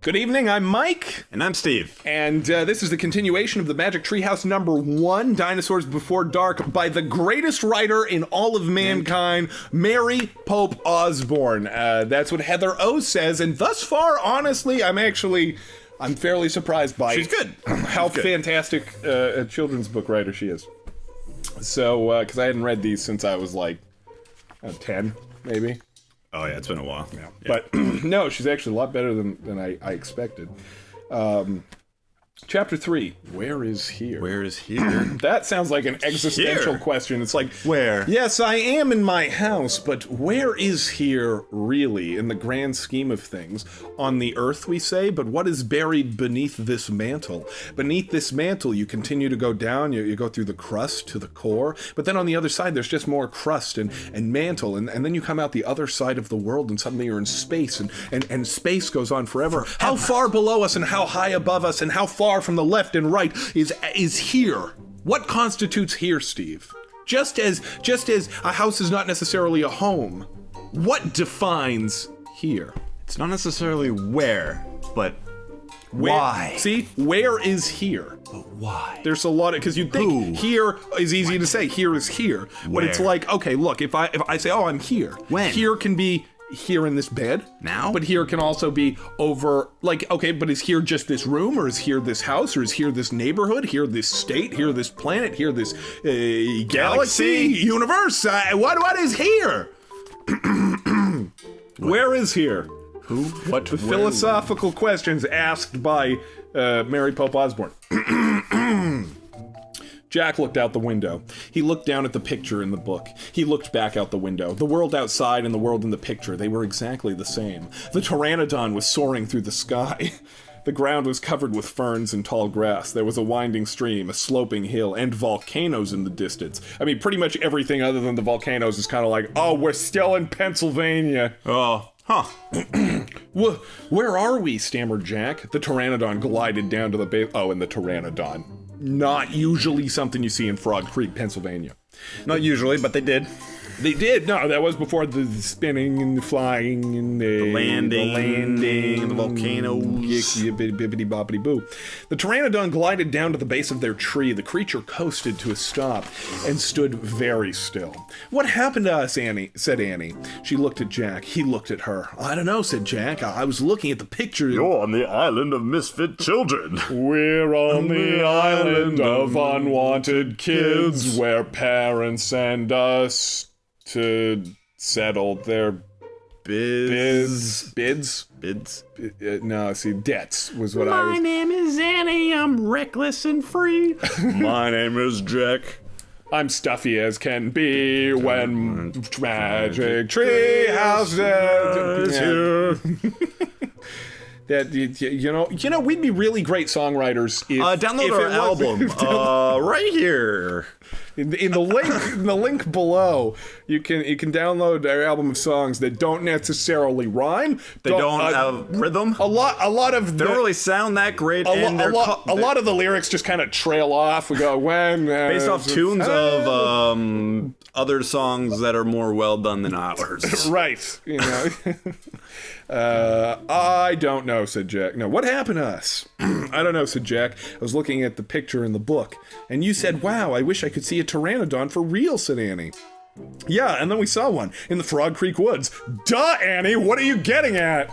Good evening, I'm Mike. And I'm Steve. And this is the continuation of the Magic Treehouse #1, Dinosaurs Before Dark, by the greatest writer in all of mankind, Mary Pope Osborne. That's what Heather O says, and thus far, honestly, I'm fairly surprised by She's good. How fantastic a children's book writer she is. So, because I hadn't read these since I was like 10, maybe. Oh yeah, it's been a while. Yeah. But no, she's actually a lot better than I expected. Chapter 3, where is here? Where is here? That sounds like an existential question. It's like, where? Yes, I am in my house, but where is here really in the grand scheme of things? On the earth, we say, but what is buried beneath this mantle? Beneath this mantle, you continue to go down, you go through the crust to the core, but then on the other side, there's just more crust and mantle, and then you come out the other side of the world, and suddenly you're in space, and space goes on forever. How far below us, and how high above us, and how far from the left and right is here? What constitutes here, Steve? Just as a house is not necessarily a home, what defines here? It's not necessarily where, but why. See, where is here? But why? There's a lot of, because you'd think here is easy to say, here is here. But Where? it's like, okay, look, if I say, oh, I'm here. When? Here can be here in this bed. Now? But here can also be over, like, okay, but is here just this room, or is here this house, or is here this neighborhood, here this state, here this planet, here this galaxy, universe? What is here? Where is here? Who? What? The philosophical questions asked by Mary Pope Osborne. Jack looked out the window. He looked down at the picture in the book. He looked back out the window. The world outside and the world in the picture, they were exactly the same. The pteranodon was soaring through the sky. The ground was covered with ferns and tall grass. There was a winding stream, a sloping hill, and volcanoes in the distance. I mean, pretty much everything other than the volcanoes is kind of like, oh, we're still in Pennsylvania. Oh, huh. Where are we? Stammered Jack. The pteranodon glided down to the base. Oh, and the pteranodon. Not usually something you see in Frog Creek, Pennsylvania. Not usually, but they did. They did. No, that was before the spinning and the flying and the landing, the volcanoes. Bibbidi boppity boo. The pteranodon glided down to the base of their tree. The creature coasted to a stop and stood very still. What happened to us, Annie? Said Annie. She looked at Jack. He looked at her. I don't know, said Jack. I was looking at the picture. You're on the island of misfit children. We're on the island of unwanted kids, where parents send us to settle their bids. No, see, debts was what I was. My name is Annie, I'm reckless and free. My name is Jack. I'm stuffy as can be when Magic Treehouse is here. That you know, we'd be really great songwriters if download if our it album right here. In the link below, you can download our album of songs that don't necessarily rhyme. They don't have rhythm. A lot of they don't really sound that great. A lot of the lyrics just kind of trail off. We go when based off tunes of other songs that are more well done than ours. Right. You know. I don't know, said Jack. No, what happened to us? I don't know, said Jack. I was looking at the picture in the book, and you said, wow, I wish I could see a pteranodon for real, said Annie. Yeah, and then we saw one in the Frog Creek woods. Duh, Annie, what are you getting at?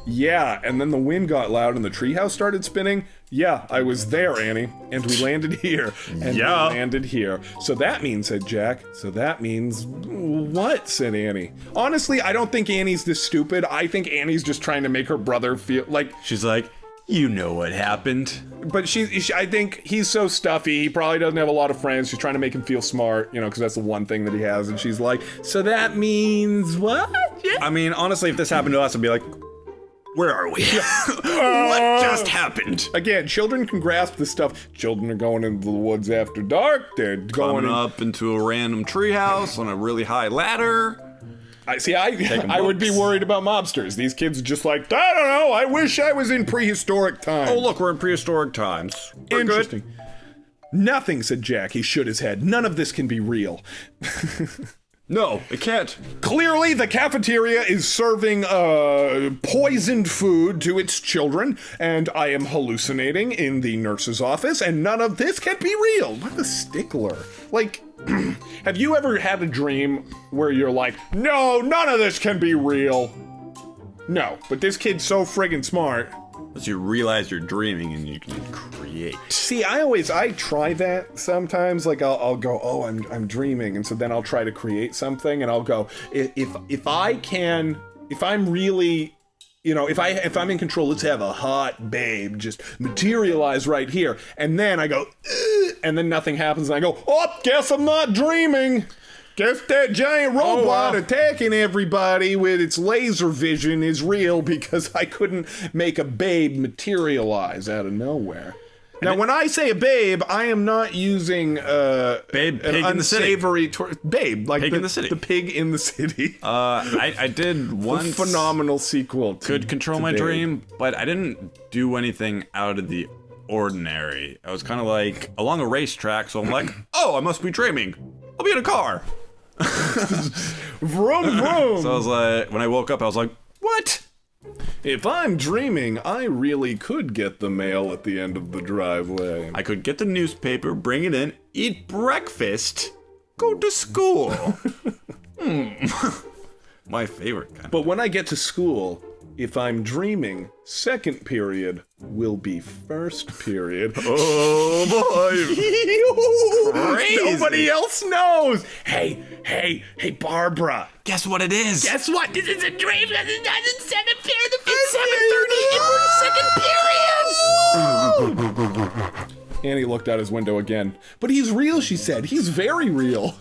Yeah, and then the wind got loud and the treehouse started spinning. Yeah, I was there, Annie, and we landed here, and we landed here. So that means, said Jack, so that means what, said Annie. Honestly, I don't think Annie's this stupid. I think Annie's just trying to make her brother feel like... She's like, you know what happened. But I think he's so stuffy, he probably doesn't have a lot of friends. She's trying to make him feel smart, you know, because that's the one thing that he has. And she's like, so that means what? I mean, honestly, if this happened to us, I'd be like, where are we? What just happened? Again, children can grasp this stuff. Children are going into the woods after dark. They're going up into a random treehouse on a really high ladder. I would be worried about mobsters. These kids are just like, I don't know, I wish I was in prehistoric times. Oh, look, we're in prehistoric times. We're interesting. Good. Nothing, said Jack. He shook his head. None of this can be real. No, it can't. Clearly, the cafeteria is serving poisoned food to its children, and I am hallucinating in the nurse's office, and none of this can be real. What a stickler. Like, have you ever had a dream where you're like, no, none of this can be real? No, but this kid's so friggin' smart. Unless you realize you're dreaming and you can create. See, I try that sometimes. Like I'll go, oh, I'm dreaming, and so then I'll try to create something, and I'll go, if I'm really, you know, if I'm in control, let's have a hot babe just materialize right here, and then I go, and then nothing happens, and I go, oh, guess I'm not dreaming. Guess that giant robot attacking everybody with its laser vision is real because I couldn't make a babe materialize out of nowhere. Now, when I say a babe, I am not using Babe, pig in the city. Babe, like Pig in the city. The pig in the city. I did one phenomenal sequel. Could control my dream, but I didn't do anything out of the ordinary. I was kind of like along a racetrack, so I'm like, oh, I must be dreaming. I'll be in a car. Vroom, vroom. So I was like, when I woke up, I was like, what? If I'm dreaming, I really could get the mail at the end of the driveway. I could get the newspaper, bring it in, eat breakfast, go to school. My favorite kind. But when I get to school, if I'm dreaming, second period will be first period. Oh boy. Crazy. Nobody else knows. Hey, Barbara. Guess what it is? Guess what? This is a dream because it's not in second period. The It's 7:30 and we're in second period. Annie looked out his window again. But he's real, she said. He's very real.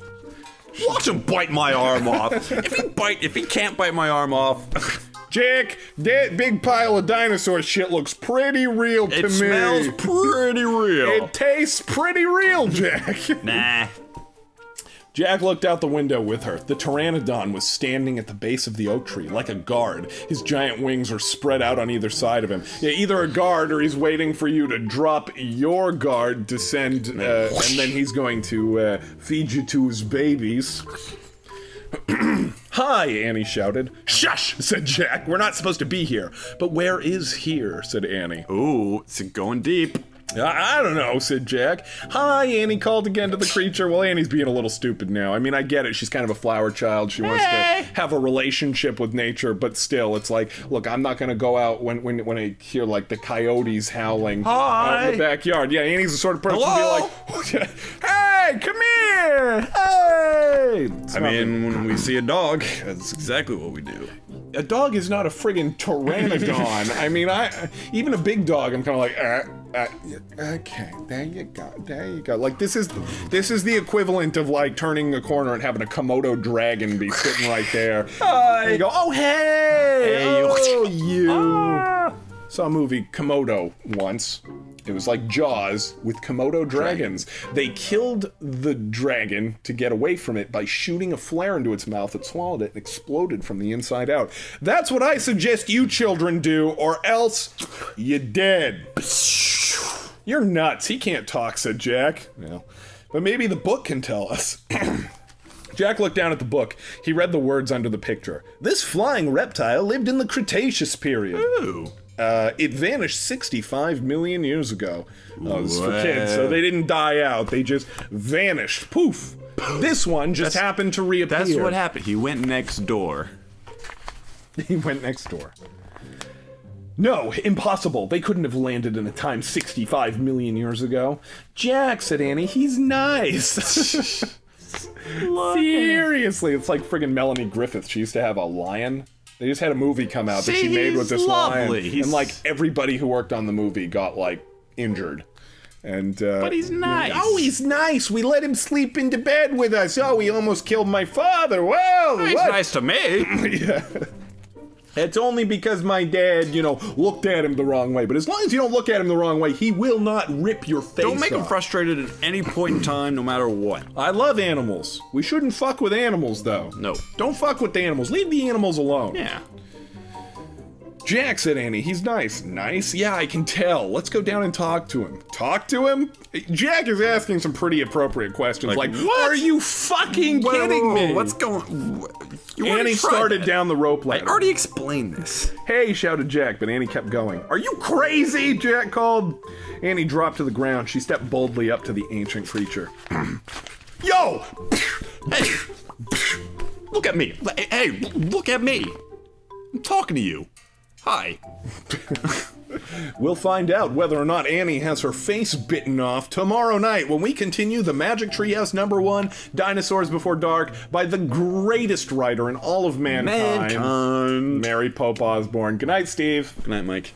Watch him bite my arm off. If he can't bite my arm off. Jack, that big pile of dinosaur shit looks pretty real to me. It smells pretty real. It tastes pretty real, Jack. Nah. Jack looked out the window with her. The pteranodon was standing at the base of the oak tree, like a guard. His giant wings were spread out on either side of him. Yeah, either a guard or he's waiting for you to drop your guard to send, and then he's going to feed you to his babies. Hi, Annie shouted. Shush, said Jack. We're not supposed to be here. But where is here, said Annie. Ooh, it's going deep. I don't know, said Jack. Hi, Annie called again to the creature. Well, Annie's being a little stupid now. I mean, I get it. She's kind of a flower child. She wants to have a relationship with nature, but still, it's like, look, I'm not going to go out when I hear, like, the coyotes howling out in the backyard. Yeah, Annie's the sort of person to be like, hey, come here! Hey! I mean, when we see a dog, that's exactly what we do. A dog is not a friggin' pteranodon. I mean, even a big dog, I'm kind of like, okay, there you go. Like, this is the equivalent of, like, turning a corner and having a Komodo dragon be sitting right there. And you go, oh, hey! You. Saw a movie, Komodo, once. It was like Jaws with Komodo dragons. They killed the dragon to get away from it by shooting a flare into its mouth. It swallowed it and exploded from the inside out. That's what I suggest you children do, or else you're dead. You're nuts. He can't talk, said Jack. No. But maybe the book can tell us. Jack looked down at the book. He read the words under the picture. This flying reptile lived in the Cretaceous period. Ooh. It vanished 65 million years ago. Oh, this is for kids, so they didn't die out. They just vanished. Poof. This one just happened to reappear. That's what happened. He went next door. He went next door. No, impossible. They couldn't have landed in a time 65 million years ago. Jack, said Annie, he's nice. Seriously, it's like friggin' Melanie Griffith. She used to have a lion. They just had a movie come out that she made with this lion. And, like, everybody who worked on the movie got, like, injured. And, but he's nice. Oh, he's nice. We let him sleep into bed with us. Oh, he almost killed my father. Well, he's nice to me. Yeah. It's only because my dad, looked at him the wrong way. But as long as you don't look at him the wrong way, he will not rip your face off. Don't make him frustrated at any point in time, no matter what. I love animals. We shouldn't fuck with animals, though. No. Don't fuck with the animals. Leave the animals alone. Yeah. Jack, said Annie. He's nice. Nice? Yeah, I can tell. Let's go down and talk to him. Talk to him? Jack is asking some pretty appropriate questions. Like what? Are you fucking kidding me? What's going... Annie started down the rope I ladder. already explained this. Hey, shouted Jack, but Annie kept going. Are you crazy? Jack called. Annie dropped to the ground. She stepped boldly up to the ancient creature. Yo! Hey! Look at me. Hey, look at me. I'm talking to you. Hi. We'll find out whether or not Annie has her face bitten off tomorrow night when we continue the Magic Treehouse #1, Dinosaurs Before Dark, by the greatest writer in all of mankind, Mary Pope Osborne. Good night, Steve. Good night, Mike.